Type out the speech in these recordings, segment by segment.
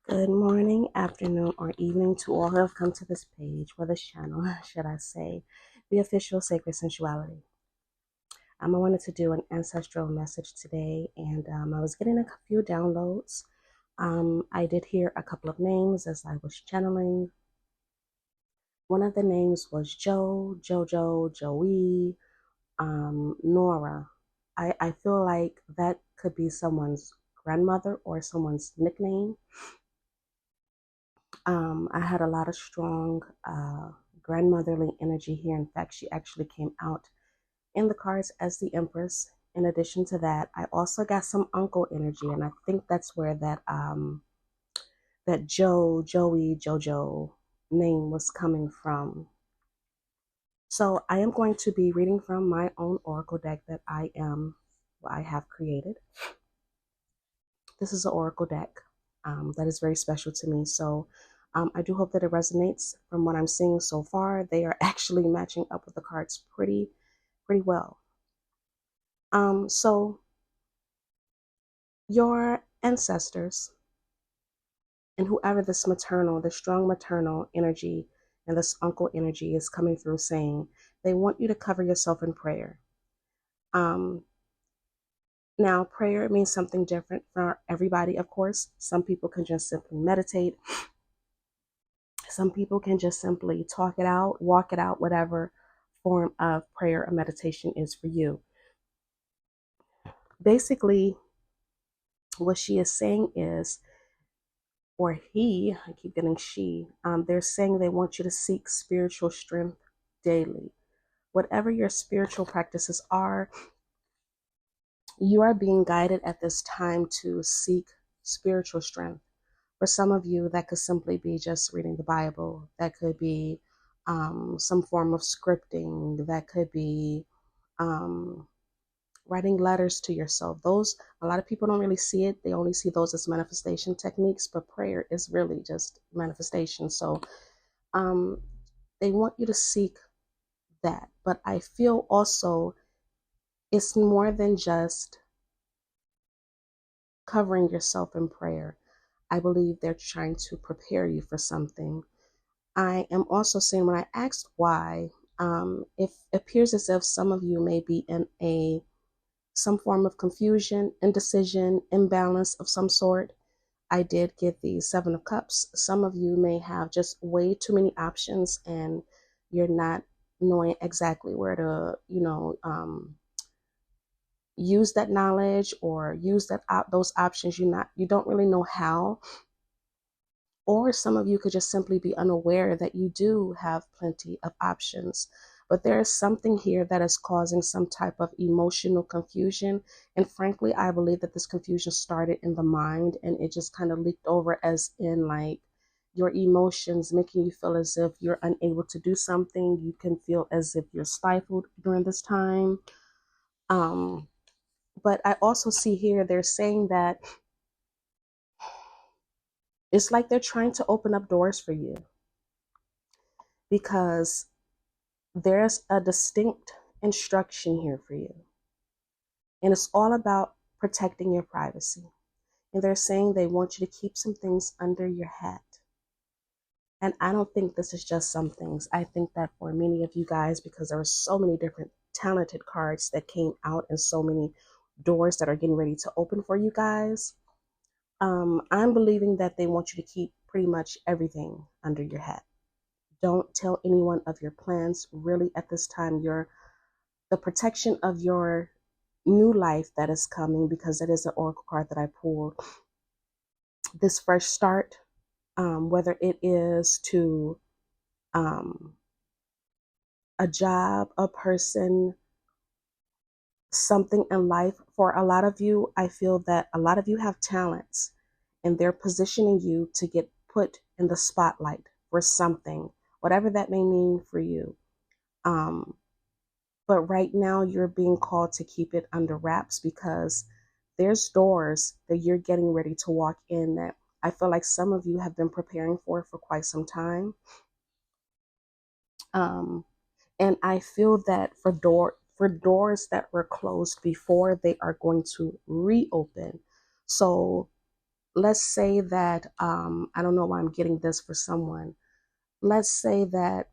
Good morning, afternoon, or evening to all who have come to this page, or this channel, should I say, the official Sacred Sensuality. I wanted to do an ancestral message today, and I was getting a few downloads. I did hear a couple of names as I was channeling. One of the names was Joe, Jojo, Joey, Nora. I feel like that could be someone's grandmother or someone's nickname. I had a lot of strong grandmotherly energy here. In fact, she actually came out in the cards as the Empress. In addition to that, I also got some uncle energy, and I think that's where that Joey, Jojo name was coming from. So I am going to be reading from my own oracle deck that I have created. This is an oracle deck that is very special to me. So I do hope that it resonates. From what I'm seeing so far, they are actually matching up with the cards pretty well. So your ancestors and whoever this strong maternal energy and this uncle energy is coming through saying, they want you to cover yourself in prayer. Now, prayer means something different for everybody, of course. Some people can just simply meditate. Some people can just simply talk it out, walk it out, whatever form of prayer or meditation is for you. Basically, what she is saying is, or he, I keep getting she, they're saying they want you to seek spiritual strength daily. Whatever your spiritual practices are, you are being guided at this time to seek spiritual strength. For some of you, that could simply be just reading the Bible. That could be some form of scripting. That could be writing letters to yourself. Those, a lot of people don't really see it. They only see those as manifestation techniques, but prayer is really just manifestation. So they want you to seek that. But I feel also it's more than just covering yourself in prayer. I believe they're trying to prepare you for something. I am also saying, when I asked why, it appears as if some of you may be in some form of confusion, indecision, imbalance of some sort. I did get the Seven of Cups. Some of you may have just way too many options and you're not knowing exactly where to, use that knowledge or use those options. You don't really know how. Or some of you could just simply be unaware that you do have plenty of options. But there is something here that is causing some type of emotional confusion. And frankly, I believe that this confusion started in the mind and it just kind of leaked over, as in like your emotions making you feel as if you're unable to do something. You can feel as if you're stifled during this time. But I also see here they're saying that it's like they're trying to open up doors for you, because there's a distinct instruction here for you. And it's all about protecting your privacy. And they're saying they want you to keep some things under your hat. And I don't think this is just some things. I think that for many of you guys, because there are so many different talented cards that came out and so many doors that are getting ready to open for you guys, I'm believing that they want you to keep pretty much everything under your hat. Don't tell anyone of your plans. Really, at this time, the protection of your new life that is coming, because it is an oracle card that I pulled. This fresh start, whether it is to a job, a person, something in life. For a lot of you, I feel that a lot of you have talents and they're positioning you to get put in the spotlight for something, whatever that may mean for you. But right now you're being called to keep it under wraps, because there's doors that you're getting ready to walk in that I feel like some of you have been preparing for quite some time. And I feel that for doors that were closed before, they are going to reopen. So let's say that, I don't know why I'm getting this for someone. Let's say that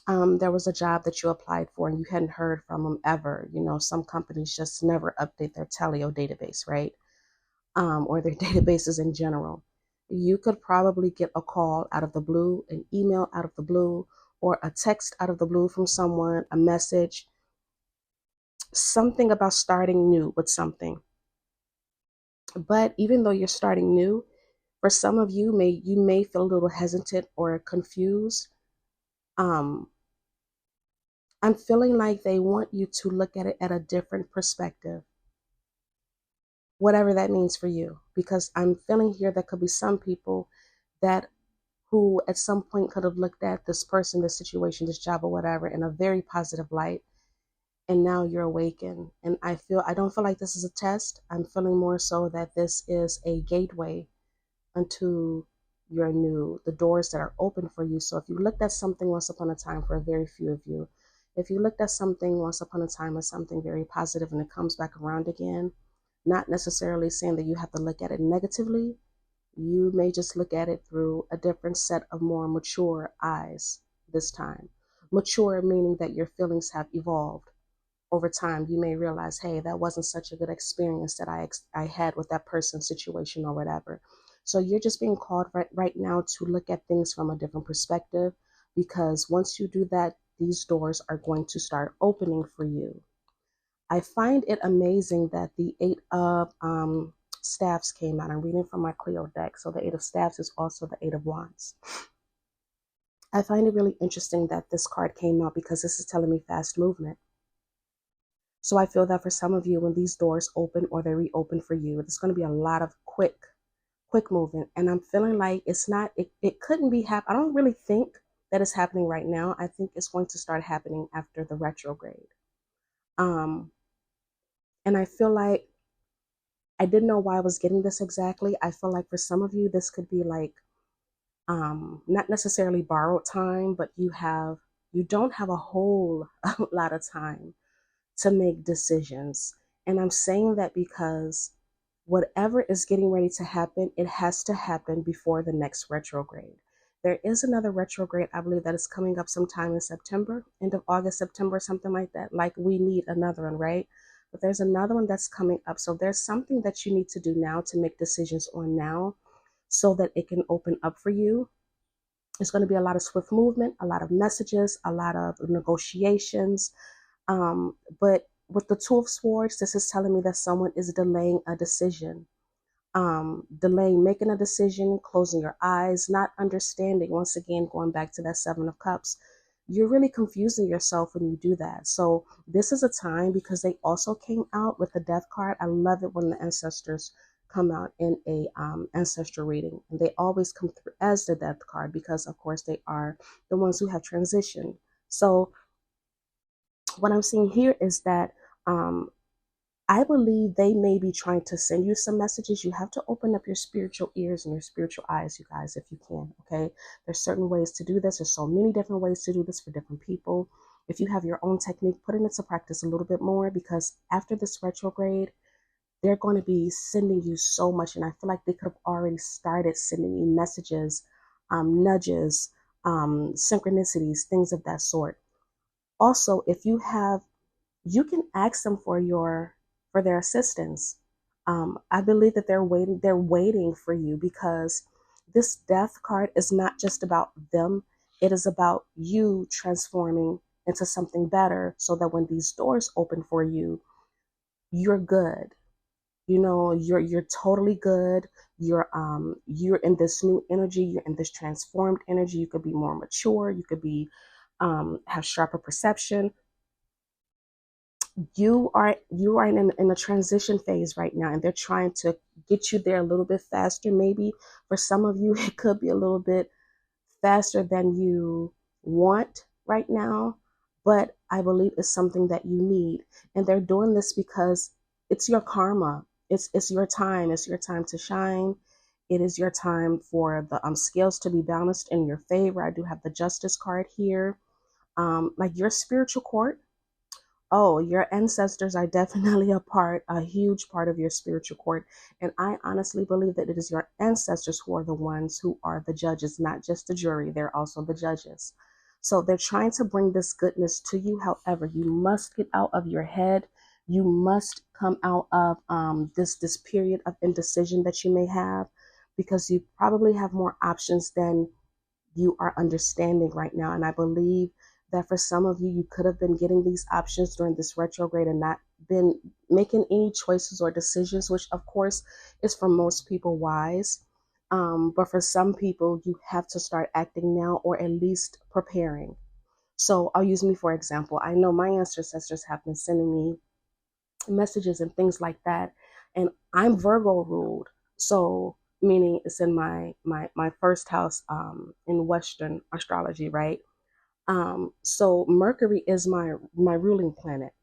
there was a job that you applied for and you hadn't heard from them ever. You know, some companies just never update their Teleo database, right? Or their databases in general. You could probably get a call out of the blue, an email out of the blue, or a text out of the blue from someone, a message, something about starting new with something. But even though you're starting new, for some of you, you may feel a little hesitant or confused. I'm feeling like they want you to look at it at a different perspective, whatever that means for you, because I'm feeling here there could be some people that who at some point could have looked at this person, this situation, this job or whatever in a very positive light. And now you're awakened. And I don't feel like this is a test. I'm feeling more so that this is a gateway unto the doors that are open for you. So if you looked at something once upon a time, for a very few of you, if you looked at something once upon a time as something very positive and it comes back around again, not necessarily saying that you have to look at it negatively, you may just look at it through a different set of more mature eyes this time. Mature meaning that your feelings have evolved over time. You may realize, hey, that wasn't such a good experience that I had with that person, situation, or whatever. So you're just being called right now to look at things from a different perspective, because once you do that, these doors are going to start opening for you. I find it amazing that the Eight of Staffs came out. I'm reading from my Cleo deck. So the Eight of Staffs is also the Eight of Wands. I find it really interesting that this card came out because this is telling me fast movement. So I feel that for some of you, when these doors open or they reopen for you, there's going to be a lot of quick movement. And I'm feeling like it couldn't be I don't really think that it's happening right now. I think it's going to start happening after the retrograde. And I feel like I didn't know why I was getting this exactly. I feel like for some of you, this could be like, not necessarily borrowed time, but you don't have a whole lot of time to make decisions. And I'm saying that because whatever is getting ready to happen, it has to happen before the next retrograde. There is another retrograde, I believe, that is coming up sometime in September, end of August, September, something like that. Like we need another one, right? But there's another one that's coming up. So there's something that you need to do now to make decisions on now so that it can open up for you. There's going to be a lot of swift movement, a lot of messages, a lot of negotiations. But with the Two of Swords, this is telling me that someone is delaying a decision, delaying making a decision, closing your eyes, not understanding. Once again, going back to that Seven of Cups, you're really confusing yourself when you do that. So this is a time, because they also came out with the Death card. I love it when the ancestors come out in a ancestral reading, and they always come through as the Death card because, of course, they are the ones who have transitioned. So what I'm seeing here is that I believe they may be trying to send you some messages. You have to open up your spiritual ears and your spiritual eyes, you guys, if you can, okay? There's certain ways to do this. There's so many different ways to do this for different people. If you have your own technique, put it into practice a little bit more, because after this retrograde, they're going to be sending you so much. And I feel like they could have already started sending you messages, nudges, synchronicities, things of that sort. Also, if you can ask them for their assistance. I believe that they're waiting for you, because this Death card is not just about them. It is about you transforming into something better, so that when these doors open for you, you're good. You know, you're totally good. You're in this new energy, you're in this transformed energy. You could be more mature, you could be have sharper perception. You are in a transition phase right now, and they're trying to get you there a little bit faster. Maybe for some of you it could be a little bit faster than you want right now, but I believe it's something that you need. And they're doing this because it's your karma. It's your time. It's your time to shine. It is your time for the scales to be balanced in your favor. I do have the Justice card here. Like your spiritual court, Oh, your ancestors are definitely a huge part of your spiritual court. And I honestly believe that it is your ancestors who are the ones who are the judges, not just the jury. They're also the judges. So they're trying to bring this goodness to you. However, you must get out of your head. You must come out of this period of indecision that you may have, because you probably have more options than you are understanding right now. And I believe that for some of you, you could have been getting these options during this retrograde and not been making any choices or decisions, which of course is for most people wise. But for some people, you have to start acting now, or at least preparing. So I'll use me for example. I know my ancestors have been sending me messages and things like that. And I'm Virgo ruled. So meaning it's in my first house in Western astrology, right? So Mercury is my ruling planet,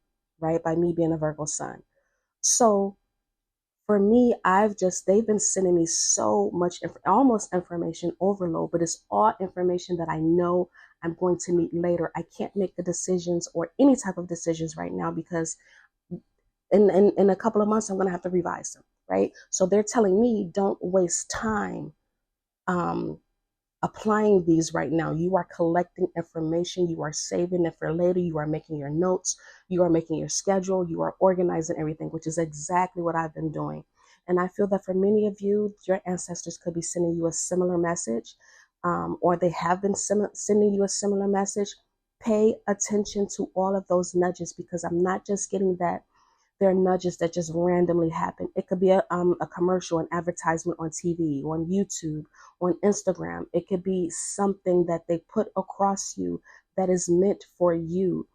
right? By me being a Virgo sun. So for me, they've been sending me so much, almost information overload, but it's all information that I know I'm going to need later. I can't make the decisions or any type of decisions right now, because in a couple of months, I'm going to have to revise them, right? So they're telling me don't waste time um, applying these right now. You are collecting information, you are saving it for later, you are making your notes, you are making your schedule, you are organizing everything, which is exactly what I've been doing. And I feel that for many of you, your ancestors could be sending you a similar message, or they have been sending you a similar message. Pay attention to all of those nudges, because I'm not just getting that there are nudges that just randomly happen. It could be a commercial, an advertisement on TV, on YouTube, on Instagram. It could be something that they put across you that is meant for you.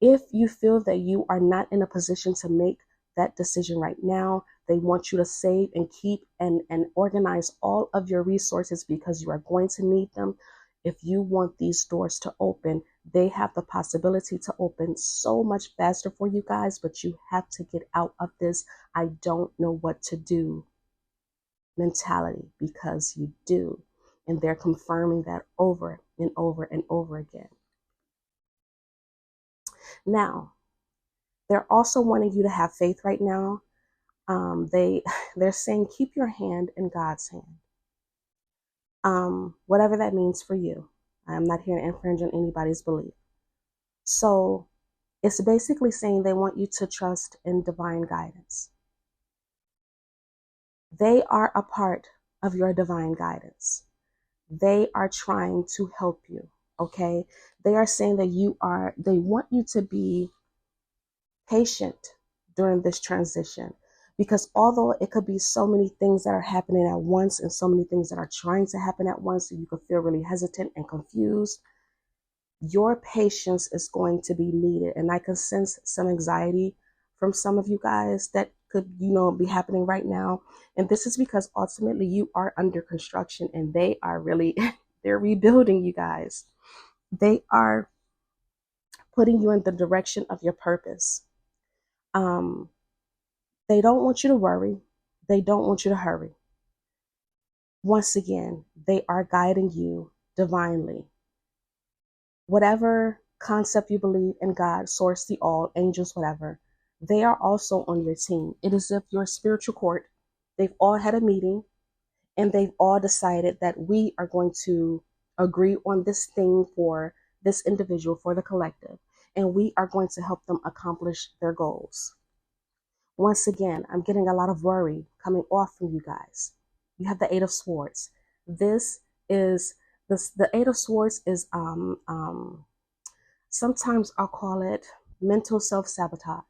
If you feel that you are not in a position to make that decision right now, they want you to save and keep and organize all of your resources, because you are going to need them. If you want these doors to open, they have the possibility to open so much faster for you guys, but you have to get out of this I don't know what to do mentality, because you do. And they're confirming that over and over and over again. Now, they're also wanting you to have faith right now. They're saying keep your hand in God's hand. Whatever that means for you. I'm not here to infringe on anybody's belief. So it's basically saying they want you to trust in divine guidance. They are a part of your divine guidance. They are trying to help you. Okay. They are saying that they want you to be patient during this transition, because although it could be so many things that are happening at once and so many things that are trying to happen at once, and you could feel really hesitant and confused, your patience is going to be needed. And I can sense some anxiety from some of you guys that could, be happening right now. And this is because ultimately you are under construction, and they are really, they're rebuilding you guys. They are putting you in the direction of your purpose. They don't want you to worry. They don't want you to hurry. Once again, they are guiding you divinely. Whatever concept you believe in, God, source, the all, angels, whatever, they are also on your team. It is as if your spiritual court, they've all had a meeting, and they've all decided that we are going to agree on this thing for this individual, for the collective, and we are going to help them accomplish their goals. Once again, I'm getting a lot of worry coming off from you guys. You have the Eight of Swords. The Eight of Swords is sometimes I'll call it mental self-sabotage.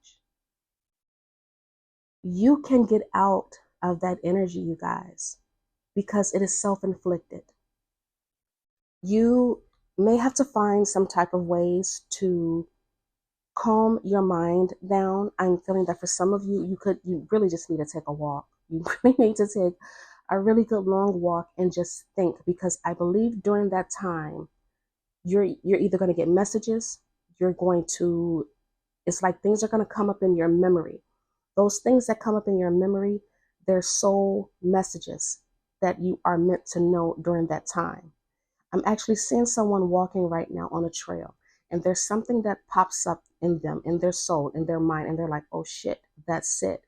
You can get out of that energy, you guys, because it is self-inflicted. You may have to find some type of ways to calm your mind down. I'm feeling that for some of you, you really just need to take a walk. You really need to take a really good long walk and just think, because I believe during that time, you're either going to get messages, it's like things are going to come up in your memory. Those things that come up in your memory, they're soul messages that you are meant to know during that time. I'm actually seeing someone walking right now on a trail, and there's something that pops up in them, in their soul, in their mind, and they're like, oh shit, that's it.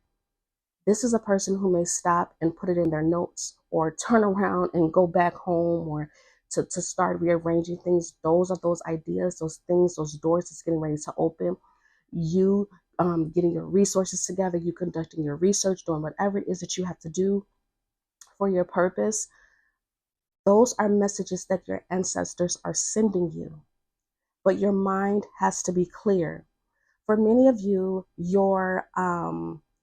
This is a person who may stop and put it in their notes, or turn around and go back home, or to start rearranging things. Those are those ideas, those things, those doors that's getting ready to open. You getting your resources together, you conducting your research, doing whatever it is that you have to do for your purpose. Those are messages that your ancestors are sending you. But your mind has to be clear. For many of you, your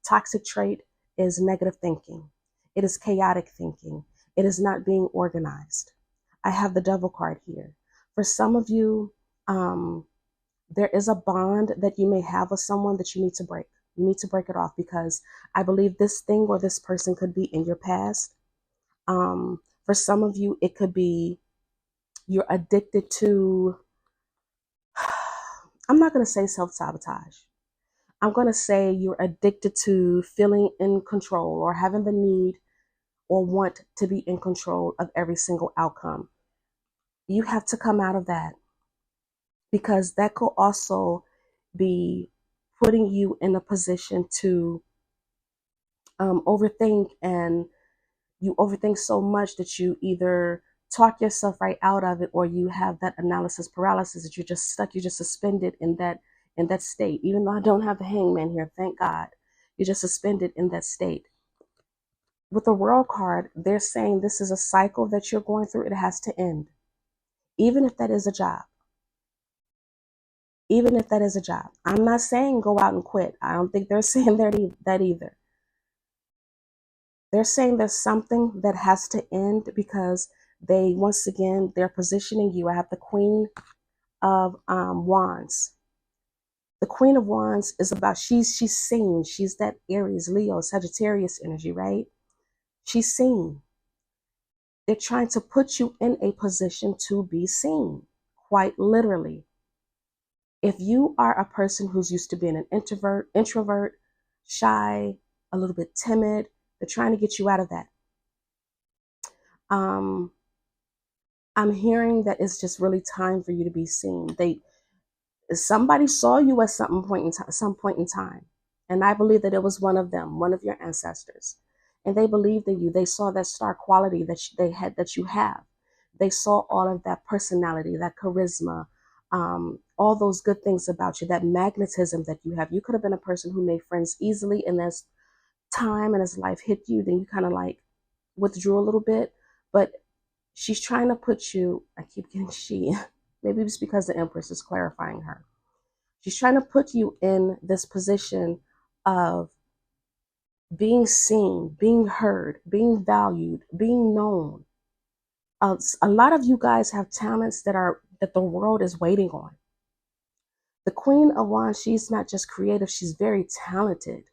toxic trait is negative thinking. It is chaotic thinking. It is not being organized. I have the devil card here. For some of you, there is a bond that you may have with someone that you need to break. You need to break it off, because I believe this thing or this person could be in your past. For some of you, it could be you're addicted to, I'm not going to say self-sabotage. I'm going to say you're addicted to feeling in control, or having the need or want to be in control of every single outcome. You have to come out of that, because that could also be putting you in a position to overthink, and you overthink so much that you either talk yourself right out of it, or you have that analysis paralysis, that you're just stuck, you're just suspended in that state. Even though I don't have the hangman here, thank God, you're just suspended in that state. With the world card, they're saying this is a cycle that you're going through. It has to end, even if that is a job. Even if that is a job. I'm not saying go out and quit. I don't think they're saying that either. They're saying there's something that has to end, because they, once again, they're positioning you. I have the Queen of Wands. The Queen of Wands is about, she's seen. She's that Aries, Leo, Sagittarius energy, right? She's seen. They're trying to put you in a position to be seen, quite literally. If you are a person who's used to being an introvert, shy, a little bit timid, they're trying to get you out of that. I'm hearing that it's just really time for you to be seen. Somebody saw you at some point in time, and I believe that it was one of them, one of your ancestors, and they believed in you. They saw that star quality that you have. They saw all of that personality, that charisma, all those good things about you, that magnetism that you have. You could have been a person who made friends easily, and as time and as life hit you, then you kind of like withdrew a little bit. But she's trying to put you, I keep getting she, maybe it's because the Empress is clarifying her. She's trying to put you in this position of being seen, being heard, being valued, being known. A lot of you guys have talents that the world is waiting on. The Queen of Wands, she's not just creative, she's very talented.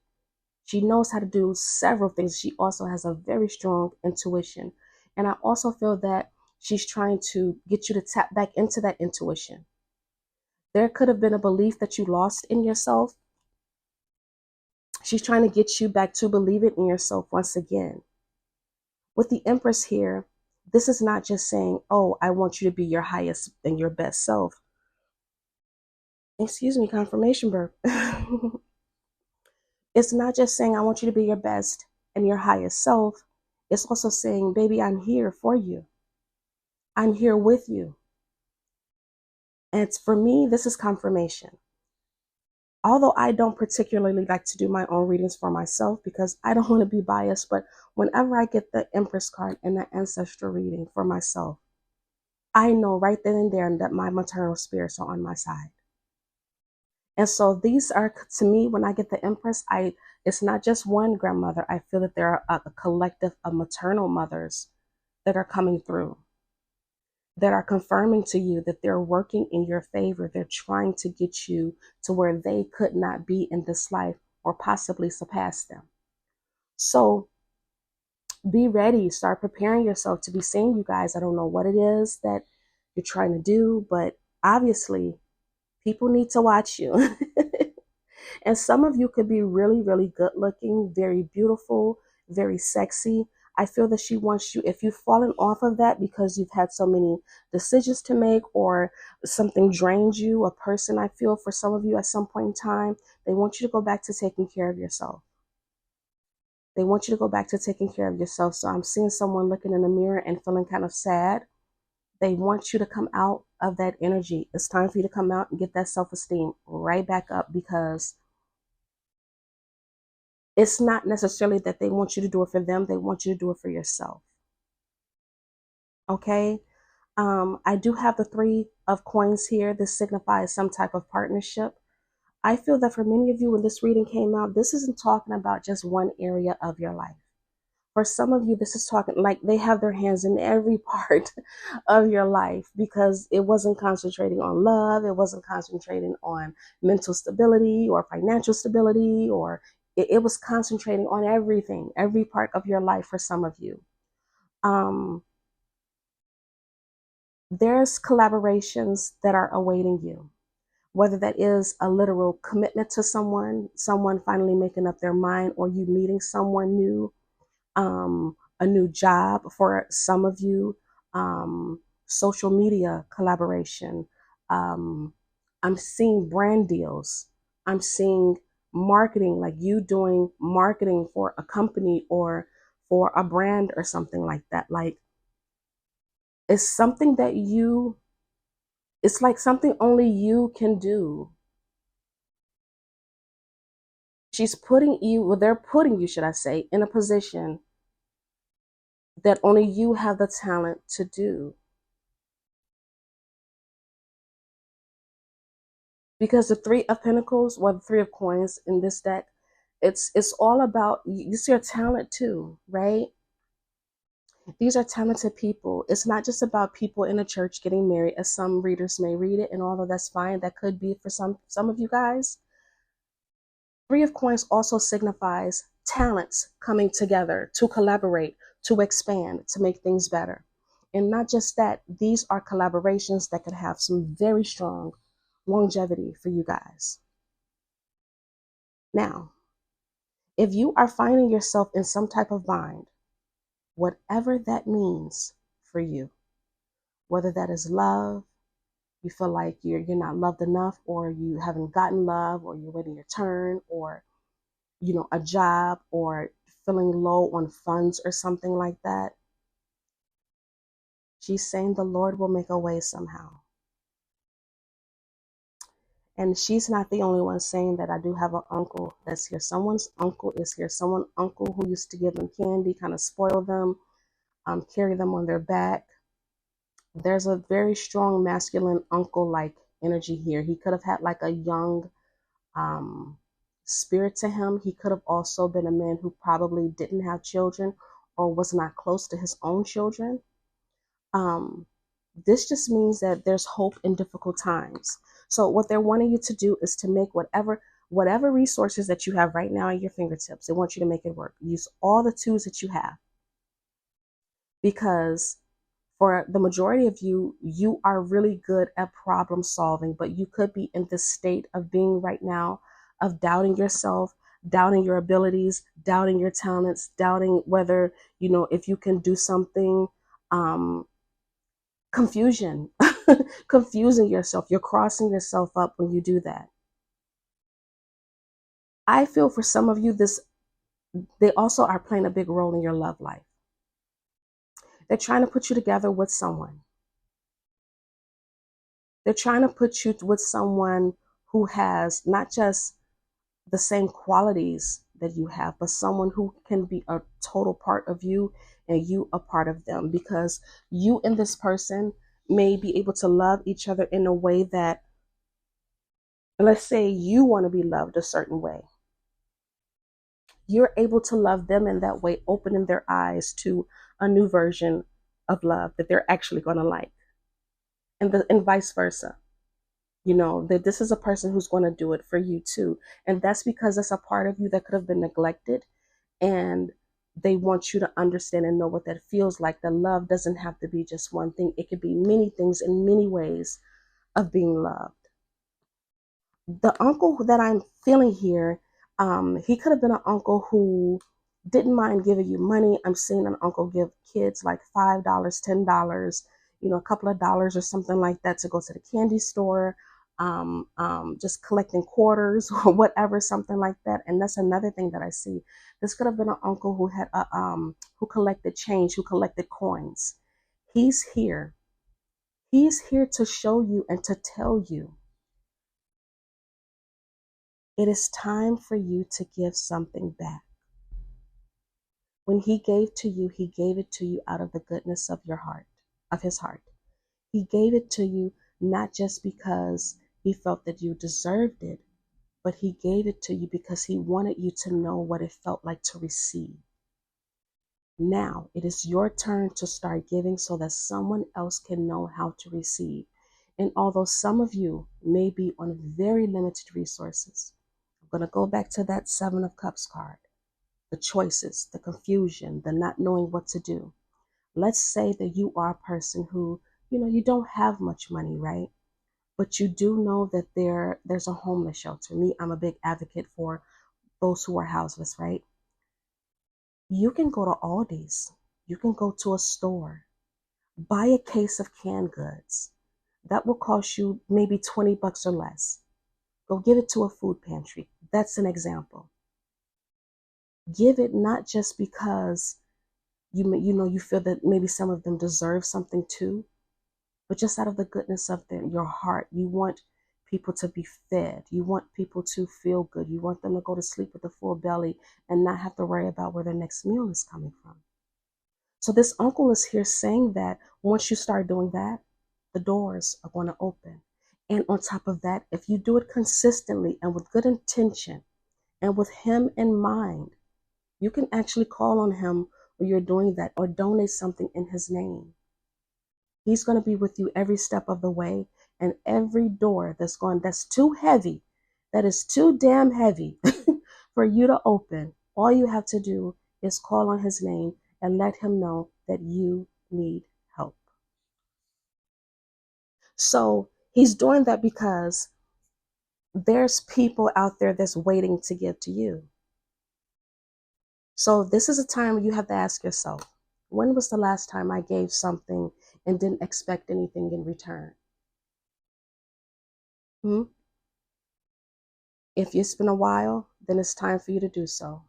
She knows how to do several things. She also has a very strong intuition. And I also feel that she's trying to get you to tap back into that intuition. There could have been a belief that you lost in yourself. She's trying to get you back to believe it in yourself once again. With the Empress here, this is not just saying, oh, I want you to be your highest and your best self. Excuse me, confirmation burp. It's not just saying, I want you to be your best and your highest self. It's also saying, baby, I'm here for you. I'm here with you. And for me, this is confirmation. Although I don't particularly like to do my own readings for myself, because I don't want to be biased, but whenever I get the Empress card and the ancestral reading for myself, I know right then and there that my maternal spirits are on my side. And so these are, to me, when I get the Empress, it's not just one grandmother. I feel that there are a collective of maternal mothers that are coming through, that are confirming to you that they're working in your favor. They're trying to get you to where they could not be in this life, or possibly surpass them. So be ready. Start preparing yourself to be seen, you guys. I don't know what it is that you're trying to do, but obviously people need to watch you. And some of you could be really, really good looking, very beautiful, very sexy. I feel that she wants you, if you've fallen off of that because you've had so many decisions to make or something drained you, a person, I feel for some of you at some point in time, they want you to go back to taking care of yourself. They want you to go back to taking care of yourself. So I'm seeing someone looking in the mirror and feeling kind of sad. They want you to come out of that energy. It's time for you to come out and get that self-esteem right back up, because it's not necessarily that they want you to do it for them. They want you to do it for yourself. Okay. I do have the 3 of coins here. This signifies some type of partnership. I feel that for many of you, when this reading came out, this isn't talking about just one area of your life. For some of you, this is talking like they have their hands in every part of your life, because it wasn't concentrating on love. It wasn't concentrating on mental stability or financial stability, or it was concentrating on everything, every part of your life for some of you. There's collaborations that are awaiting you, whether that is a literal commitment to someone finally making up their mind, or you meeting someone new, a new job for some of you, social media collaboration. I'm seeing brand deals. I'm seeing marketing, like you doing marketing for a company or for a brand or something like that. Like it's something that it's like something only you can do. She's putting you, well, they're putting you, should I say, in a position that only you have the talent to do. Because the 3 of Pentacles, or the 3 of Coins in this deck, it's all about, you see your talent too, right? These are talented people. It's not just about people in a church getting married, as some readers may read it, and although that's fine, that could be for some of you guys. 3 of Coins also signifies talents coming together to collaborate, to expand, to make things better. And not just that, these are collaborations that could have some very strong longevity for you guys. Now, if you are finding yourself in some type of bind, whatever that means for you, whether that is love, you feel like you're not loved enough, or you haven't gotten love, or you're waiting your turn, or a job, or feeling low on funds or something like that, she's saying the Lord will make a way somehow. And she's not the only one saying that. I do have an uncle that's here. Someone's uncle is here. Someone uncle who used to give them candy, kind of spoil them, carry them on their back. There's a very strong masculine uncle-like energy here. He could have had like a young spirit to him. He could have also been a man who probably didn't have children or was not close to his own children. This just means that there's hope in difficult times. So what they're wanting you to do is to make whatever resources that you have right now at your fingertips, they want you to make it work. Use all the tools that you have, because for the majority of you, you are really good at problem solving, but you could be in this state of being right now of doubting yourself, doubting your abilities, doubting your talents, doubting whether, if you can do something, confusion, confusing yourself. You're crossing yourself up when you do that. I feel for some of you, they also are playing a big role in your love life. They're trying to put you together with someone. They're trying to put you with someone who has not just the same qualities that you have, but someone who can be a total part of you and you a part of them, because you and this person may be able to love each other in a way that, let's say you want to be loved a certain way. You're able to love them in that way, opening their eyes to a new version of love that they're actually going to like, and vice versa. That this is a person who's going to do it for you too. And that's because it's a part of you that could have been neglected, and they want you to understand and know what that feels like. That love doesn't have to be just one thing. It could be many things in many ways of being loved. The uncle that I'm feeling here, he could have been an uncle who didn't mind giving you money. I'm seeing an uncle give kids like $5, $10, a couple of dollars or something like that to go to the candy store, just collecting quarters or whatever, something like that. And that's another thing that I see. This could have been an uncle who had who collected change, who collected coins. He's here. He's here to show you and to tell you it is time for you to give something back. When he gave to you, he gave it to you out of the goodness of your heart, of his heart. He gave it to you not just because he felt that you deserved it, but he gave it to you because he wanted you to know what it felt like to receive. Now it is your turn to start giving so that someone else can know how to receive. And although some of you may be on very limited resources, I'm going to go back to that Seven of Cups card. The choices, the confusion, the not knowing what to do. Let's say that you are a person who, you don't have much money, right? But you do know that there's a homeless shelter. Me, I'm a big advocate for those who are houseless, right? You can go to Aldi's. You can go to a store, buy a case of canned goods. That will cost you maybe $20 or less. Go give it to a food pantry. That's an example. Give it not just because you feel that maybe some of them deserve something too, but just out of the goodness of your heart. You want people to be fed. You want people to feel good. You want them to go to sleep with a full belly and not have to worry about where their next meal is coming from. So this uncle is here saying that once you start doing that, the doors are going to open. And on top of that, if you do it consistently and with good intention and with him in mind, you can actually call on him when you're doing that or donate something in his name. He's going to be with you every step of the way, and every door that's too heavy, that is too damn heavy for you to open. All you have to do is call on his name and let him know that you need help. So he's doing that because there's people out there that's waiting to give to you. So this is a time you have to ask yourself, when was the last time I gave something and didn't expect anything in return? If it's been a while, then it's time for you to do so.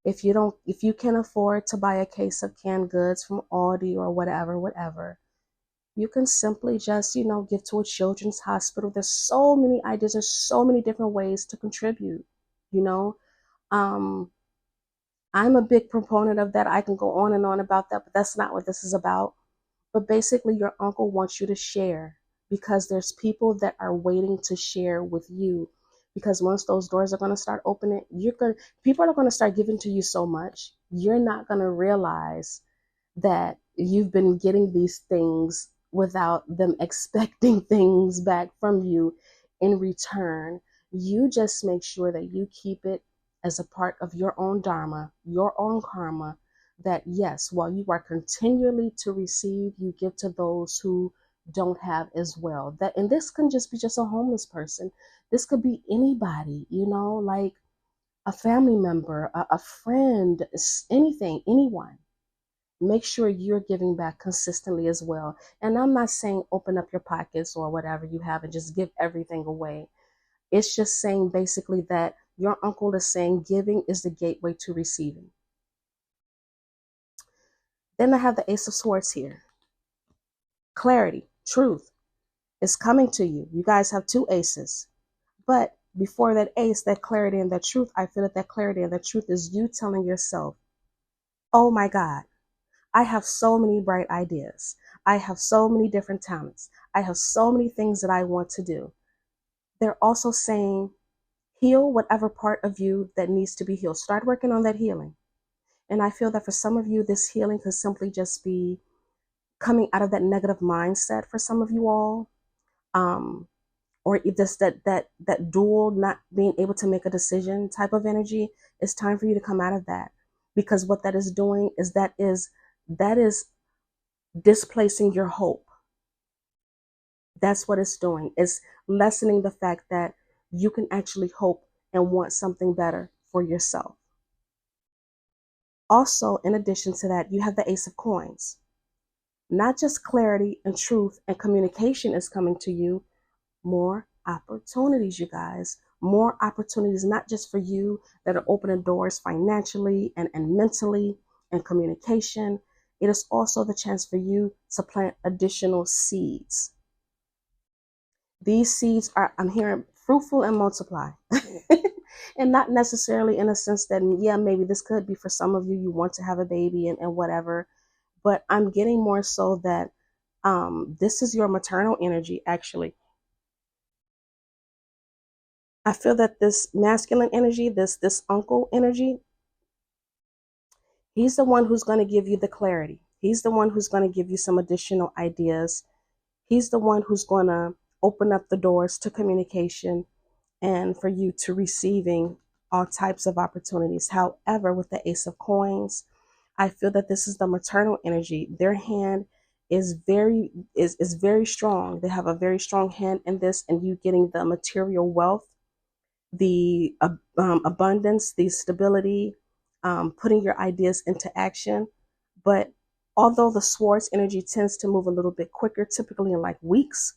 If you can afford to buy a case of canned goods from Aldi or whatever, you can simply just, give to a children's hospital. There's so many ideas, there's so many different ways to contribute, you know. Um, I'm a big proponent of that. I can go on and on about that, but that's not what this is about. But basically, your uncle wants you to share because there's people that are waiting to share with you. Because once those doors are going to start opening, people are going to start giving to you so much, you're not going to realize that you've been getting these things without them expecting things back from you in return. You just make sure that you keep it as a part of your own dharma, your own karma, that yes, while you are continually to receive, you give to those who don't have as well. And this can just be just a homeless person. This could be anybody, like a family member, a friend, anything, anyone. Make sure you're giving back consistently as well. And I'm not saying open up your pockets or whatever you have and just give everything away. It's just saying basically that your uncle is saying giving is the gateway to receiving. Then I have the Ace of Swords here. Clarity, truth is coming to you. You guys have two aces. But before that ace, that clarity and that truth, I feel that clarity and that truth is you telling yourself, oh my God, I have so many bright ideas. I have so many different talents. I have so many things that I want to do. They're also saying, heal whatever part of you that needs to be healed. Start working on that healing. And I feel that for some of you, this healing could simply just be coming out of that negative mindset for some of you all. Or just that dual, not being able to make a decision type of energy. It's time for you to come out of that, because what that is doing is that is displacing your hope. That's what it's doing. It's lessening the fact that you can actually hope and want something better for yourself. Also, in addition to that, you have the Ace of Coins. Not just clarity and truth and communication is coming to you, more opportunities, you guys. More opportunities, not just for you, that are opening doors financially and mentally and communication. It is also the chance for you to plant additional seeds. These seeds are, I'm hearing, fruitful and multiply. And not necessarily in a sense that, yeah, maybe this could be for some of you, you want to have a baby and whatever. But I'm getting more so that this is your maternal energy, actually. I feel that this masculine energy, this uncle energy, he's the one who's going to give you the clarity. He's the one who's going to give you some additional ideas. He's the one who's going to open up the doors to communication and for you to receiving all types of opportunities. However, with the Ace of Coins, I feel that this is the maternal energy. Their hand is very strong. They have a very strong hand in this, and you getting the material wealth, the abundance, the stability, putting your ideas into action. But although the Swords energy tends to move a little bit quicker, typically in like weeks,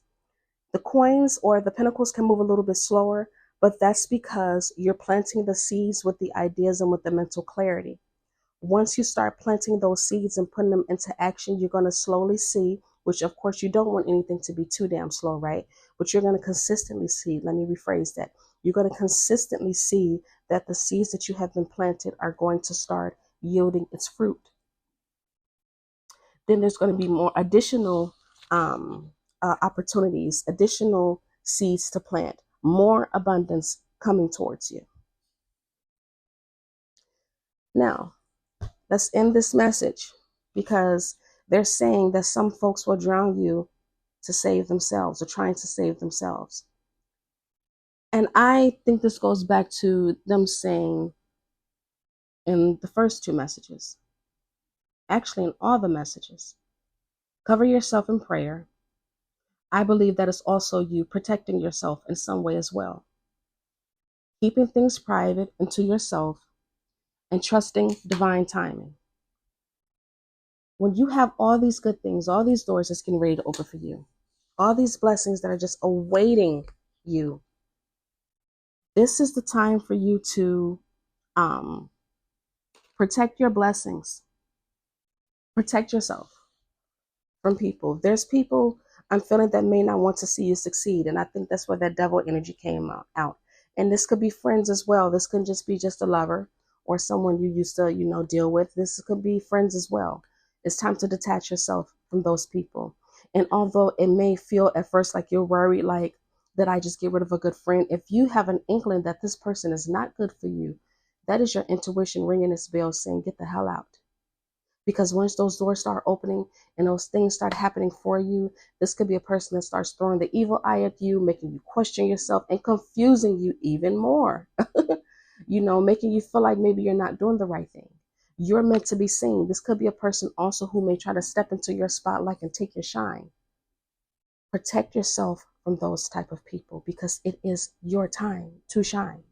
the coins or the pentacles can move a little bit slower, but that's because you're planting the seeds with the ideas and with the mental clarity. Once you start planting those seeds and putting them into action, you're going to slowly see, which of course you don't want anything to be too damn slow, right? But you're going to consistently see, let me rephrase that. You're going to consistently see that the seeds that you have been planted are going to start yielding its fruit. Then there's going to be more additional opportunities, additional seeds to plant, more abundance coming towards you. Now, let's end this message because they're saying that some folks will drown you to save themselves or trying to save themselves. And I think this goes back to them saying in the first two messages, actually in all the messages, cover yourself in prayer. I believe that is also you protecting yourself in some way as well. Keeping things private and to yourself and trusting divine timing. When you have all these good things, all these doors that's getting ready to open for you, all these blessings that are just awaiting you, this is the time for you to protect your blessings, protect yourself from people. There's people I'm feeling that may not want to see you succeed. And I think that's where that devil energy came out. And this could be friends as well. This could just be just a lover or someone you used to, deal with. This could be friends as well. It's time to detach yourself from those people. And although it may feel at first like you're worried, like, that I just get rid of a good friend? If you have an inkling that this person is not good for you, that is your intuition ringing its bell saying, get the hell out. Because once those doors start opening and those things start happening for you, this could be a person that starts throwing the evil eye at you, making you question yourself and confusing you even more. Making you feel like maybe you're not doing the right thing. You're meant to be seen. This could be a person also who may try to step into your spotlight and take your shine. Protect yourself from those type of people because it is your time to shine.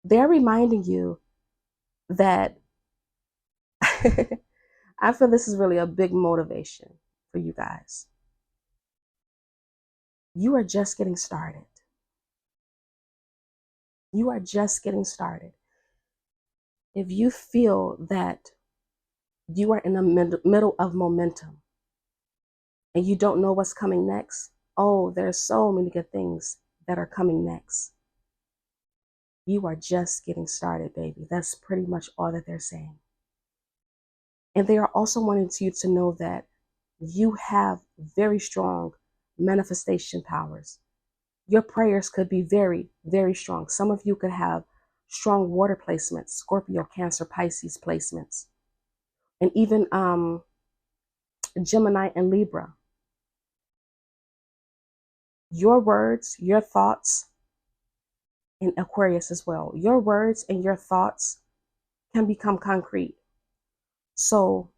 They're reminding you that I feel this is really a big motivation for you guys. You are just getting started. You are just getting started. If you feel that you are in the middle of momentum and you don't know what's coming next, oh, there's so many good things that are coming next. You are just getting started, baby. That's pretty much all that they're saying. And they are also wanting you to know that you have very strong manifestation powers. Your prayers could be very, very strong. Some of you could have strong water placements, Scorpio, Cancer, Pisces placements, and even Gemini and Libra. Your words, your thoughts, and Aquarius as well. Your words and your thoughts can become concrete. So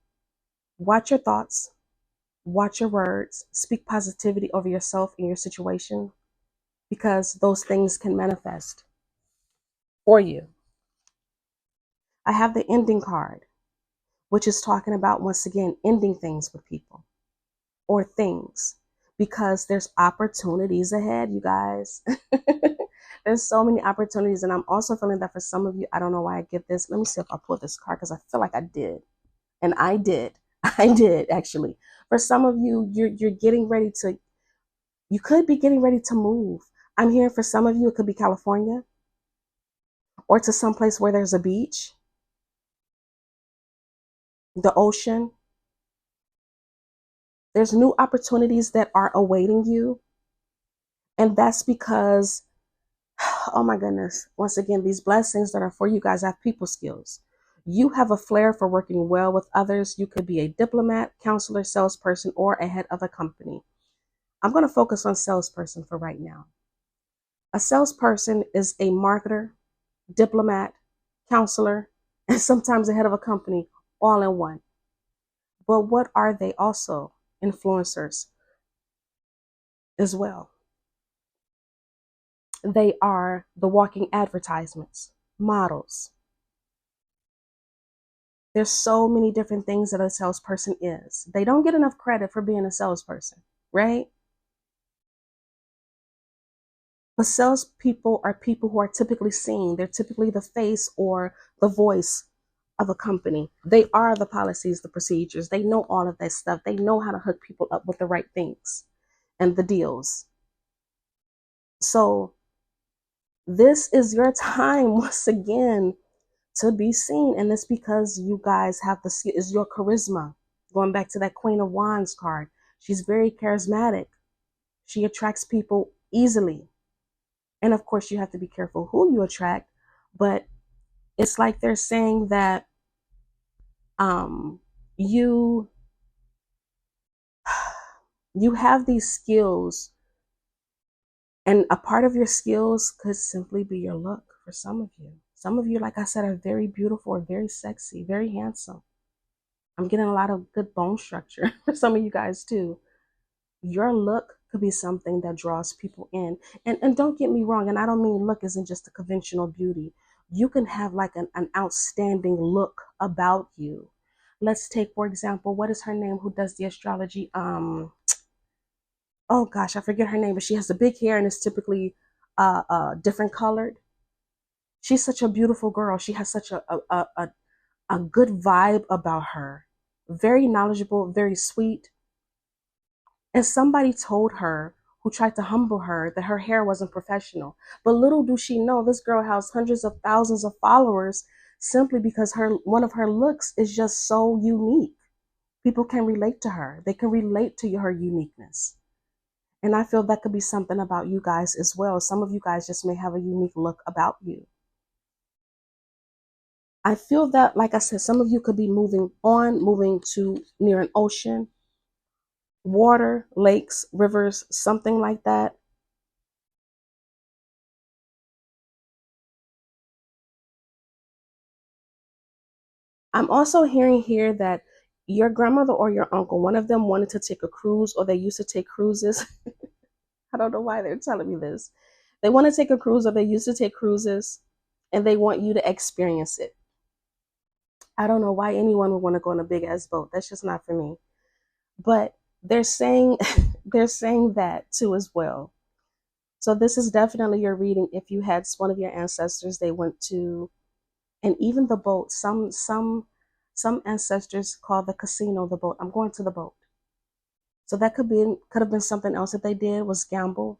watch your thoughts, watch your words, speak positivity over yourself and your situation, because those things can manifest for you. I have the ending card, which is talking about, once again, ending things with people or things, because there's opportunities ahead, you guys. There's so many opportunities. And I'm also feeling that for some of you, I don't know why I get this. Let me see if I pull this card, because I feel like I did. And I did. I did, actually. For some of you, you're getting ready to, you could be getting ready to move. I'm hearing for some of you, it could be California, or to some place where there's a beach, the ocean. There's new opportunities that are awaiting you. And that's because, oh my goodness, once again, these blessings that are for you guys have people skills. You have a flair for working well with others. You could be a diplomat, counselor, salesperson, or a head of a company. I'm going to focus on salesperson for right now. A salesperson is a marketer, diplomat, counselor, and sometimes the head of a company, all in one. But what are they also? Influencers as well. They are the walking advertisements, models. There's so many different things that a salesperson is. They don't get enough credit for being a salesperson, right? But salespeople are people who are typically seen. They're typically the face or the voice of a company. They are the policies, the procedures. They know all of that stuff. They know how to hook people up with the right things and the deals. So this is your time, once again, to be seen. And it's because you guys have is your charisma. Going back to that Queen of Wands card. She's very charismatic. She attracts people easily. And of course, you have to be careful who you attract. But it's like they're saying that you have these skills, and a part of your skills could simply be your look for some of you. Some of you, like I said, are very beautiful or very sexy, very handsome. I'm getting a lot of good bone structure for some of you guys too. Your look could be something that draws people in. And don't get me wrong, and I don't mean look isn't just a conventional beauty. You can have like an outstanding look about you. Let's take, for example, what is her name who does the astrology? Oh gosh, I forget her name, but she has the big hair and is typically different colored. She's such a beautiful girl. She has such a good vibe about her. Very knowledgeable, very sweet. And somebody told her, who tried to humble her, that her hair wasn't professional. But little do she know, this girl has hundreds of thousands of followers simply because one of her looks is just so unique. People can relate to her. They can relate to her uniqueness. And I feel that could be something about you guys as well. Some of you guys just may have a unique look about you. I feel that, like I said, some of you could be moving to near an ocean, water, lakes, rivers, something like that. I'm also hearing here that your grandmother or your uncle, one of them wanted to take a cruise, or they used to take cruises. I don't know why they're telling me this. They want to take a cruise, or they used to take cruises, and they want you to experience it. I don't know why anyone would want to go on a big ass boat. That's just not for me. But they're saying they're saying that too as well. So this is definitely your reading. If you had one of your ancestors, they went to, and even the boat. Some ancestors call the casino the boat. I'm going to the boat. So that could have been something else that they did, was gamble.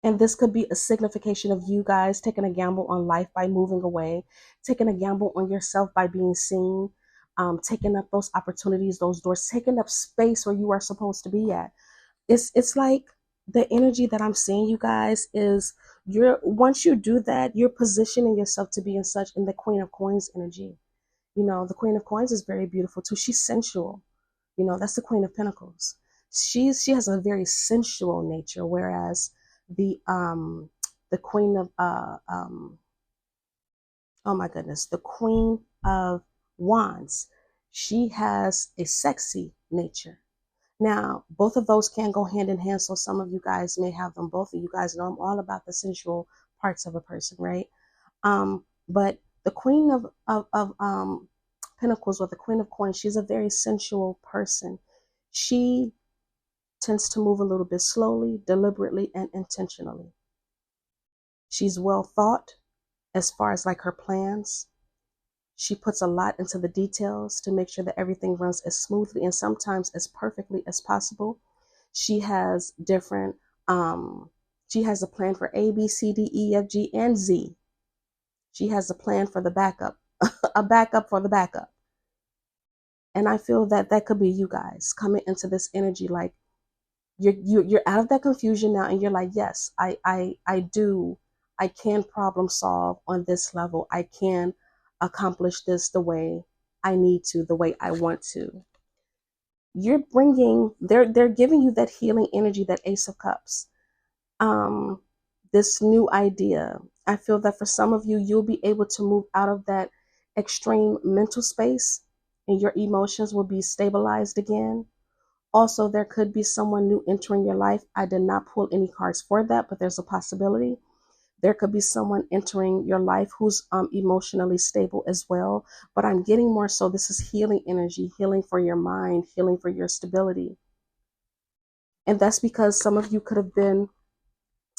And this could be a signification of you guys taking a gamble on life by moving away, taking a gamble on yourself by being seen, taking up those opportunities, those doors, taking up space where you are supposed to be at. It's like the energy that I'm seeing, you guys, is once you do that, you're positioning yourself to be in the Queen of Coins energy. You know, the Queen of Coins is very beautiful too. She's sensual. You know, that's the Queen of Pentacles. She has a very sensual nature, whereas the Queen of oh my goodness, the Queen of Wands, she has a sexy nature. Now, both of those can go hand in hand, so some of you guys may have them. Both of you guys know I'm all about the sensual parts of a person, right? But The Queen of Pentacles, or the Queen of Coins, she's a very sensual person. She tends to move a little bit slowly, deliberately, and intentionally. She's well thought as far as like her plans. She puts a lot into the details to make sure that everything runs as smoothly and sometimes as perfectly as possible. She has different, she has a plan for A, B, C, D, E, F, G, and Z. She has a plan for the backup, a backup for the backup. And I feel that that could be you guys coming into this energy, like you're out of that confusion now, and you're like, yes, I can problem solve on this level. I can accomplish this the way I need to, the way I want to. You're bringing, they're giving you that healing energy, that Ace of Cups. This new idea. I feel that for some of you, you'll be able to move out of that extreme mental space, and your emotions will be stabilized again. Also, there could be someone new entering your life. I did not pull any cards for that, but there's a possibility. There could be someone entering your life who's emotionally stable as well. But I'm getting more so this is healing energy, healing for your mind, healing for your stability. And that's because some of you could have been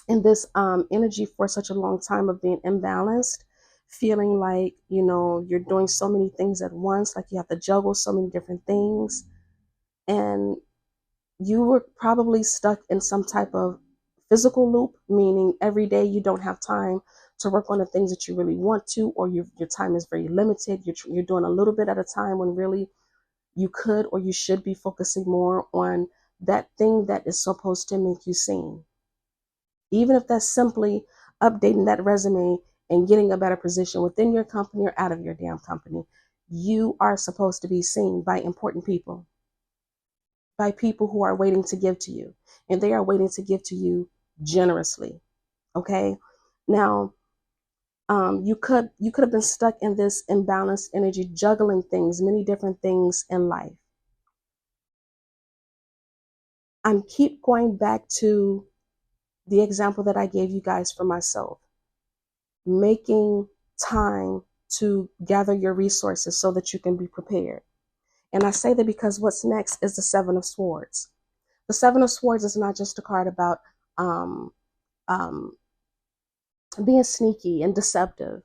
in this energy for such a long time of being imbalanced, feeling like, you know, you're doing so many things at once, like you have to juggle so many different things. And you were probably stuck in some type of physical loop, meaning every day you don't have time to work on the things that you really want to, or your time is very limited. You're doing a little bit at a time when really you could or you should be focusing more on that thing that is supposed to make you seen. Even if that's simply updating that resume and getting a better position within your company or out of your damn company. You are supposed to be seen by important people, by people who are waiting to give to you, and they are waiting to give to you generously. Okay. Now, you could have been stuck in this imbalanced energy, juggling things, many different things in life. I'm keep going back to the example that I gave you guys for myself, making time to gather your resources so that you can be prepared. And I say that because what's next is the Seven of Swords. The Seven of Swords is not just a card about um, um, being sneaky and deceptive.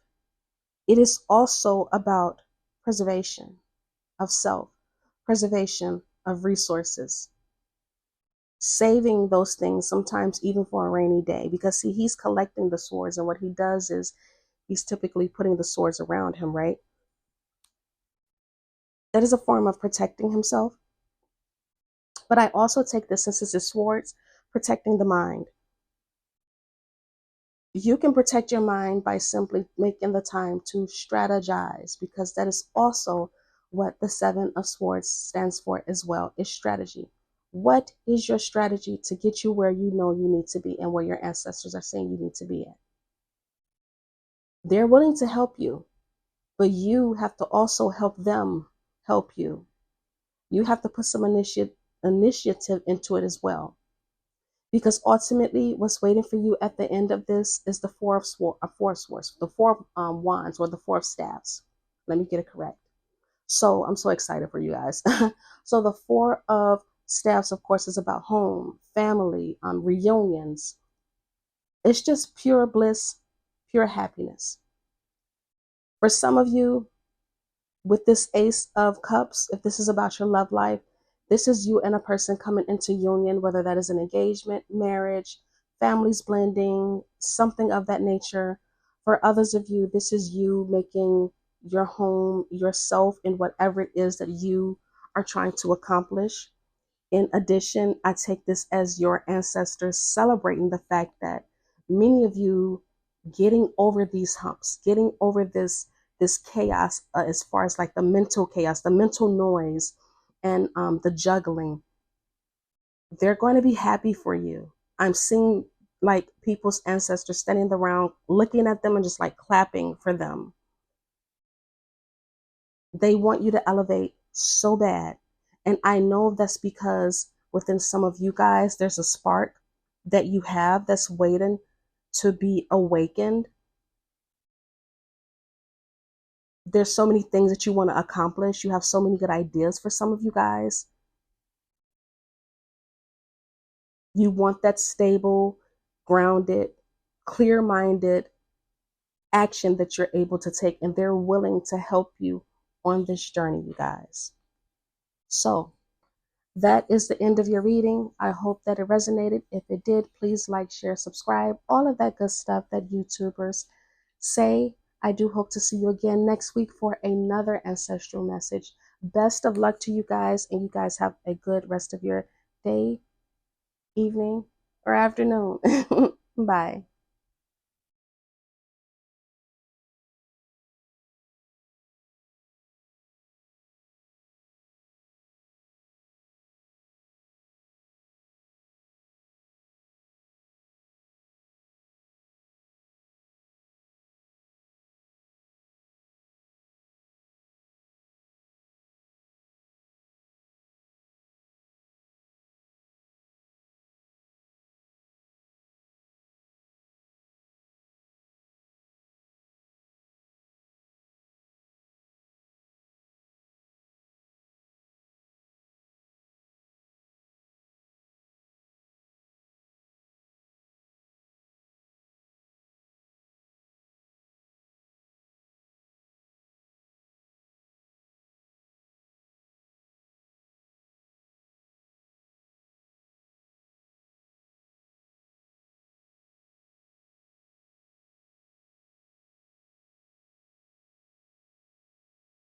It is also about preservation of self, preservation of resources, saving those things sometimes even for a rainy day. Because see, he's collecting the swords, and what he does is he's typically putting the swords around him, right? That is a form of protecting himself. But I also take this, since it's his swords, protecting the mind. You can protect your mind by simply making the time to strategize, because that is also what the Seven of Swords stands for as well, is strategy. What is your strategy to get you where you know you need to be and where your ancestors are saying you need to be at? They're willing to help you, but you have to also help them help you. You have to put some initiative into it as well. Because ultimately, what's waiting for you at the end of this is the Four of Swords, the Four of Wands, or the Four of Staffs. Let me get it correct. So I'm so excited for you guys. So the Four of Staffs, of course, is about home, family, reunions. It's just pure bliss, pure happiness. For some of you, with this Ace of Cups, if this is about your love life, this is you and a person coming into union, whether that is an engagement, marriage, families blending, something of that nature. For others of you, this is you making your home, yourself, in whatever it is that you are trying to accomplish. In addition, I take this as your ancestors celebrating the fact that many of you getting over these humps, getting over this chaos, as far as like the mental chaos, the mental noise, and the juggling. They're going to be happy for you. I'm seeing like people's ancestors standing around looking at them and just like clapping for them. They want you to elevate so bad. And I know that's because within some of you guys, there's a spark that you have that's waiting to be awakened. There's so many things that you want to accomplish. You have so many good ideas for some of you guys. You want that stable, grounded, clear-minded action that you're able to take, and they're willing to help you on this journey, you guys. So that is the end of your reading. I hope that it resonated. If it did, please like, share, subscribe, all of that good stuff that YouTubers say. I do hope to see you again next week for another ancestral message. Best of luck to you guys, and you guys have a good rest of your day, evening, or afternoon. Bye.